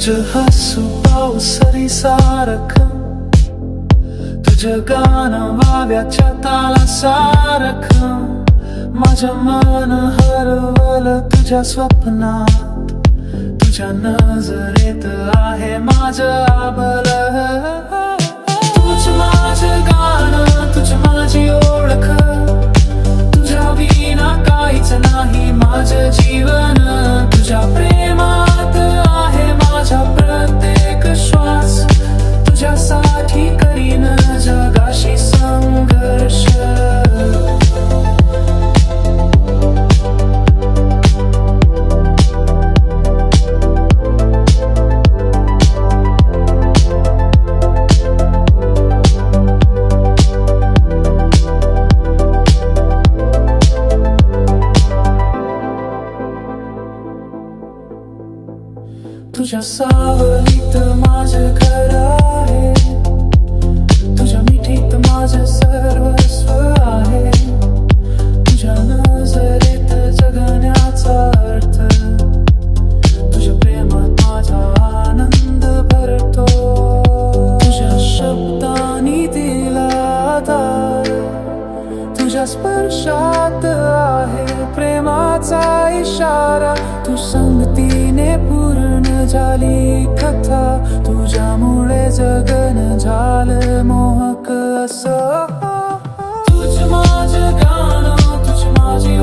तुझं हसू पावसरी सारखं, तुझं गाणं वाव्याच्या ताला सारखं, माझं मन हरवलं तुझ्या स्वप्नात, तुझ्या नजरेत आहे माझं आबलं. तुझ माझं गाणं, तुझ माझी ओळख, तुझ्या विना काहीच नाही माझं जीवन, तुझ्या प्रेमात आहे माझा प्रत्येक श्वास, तुझ्यासाठी करीन जगाशी संघर्ष. तुझ्या सावलीत माझं घर आहे, तुझ्या मिठीत माझं सर्वस्व आहे, तुझ्या नजरेत जगण्याचा अर्थ, तुझ्या प्रेमात माझा आनंद भरतो, तुझ्या शब्दांनी दिला आधार, तुझ्या स्पर्शात आहे प्रेमाचा इशारा, तू संगतीने पूर्ण झाली कथा, तुझ्यामुळे जगन झालं मोहक असं. तुझ माझं गाणं, तुझ माझी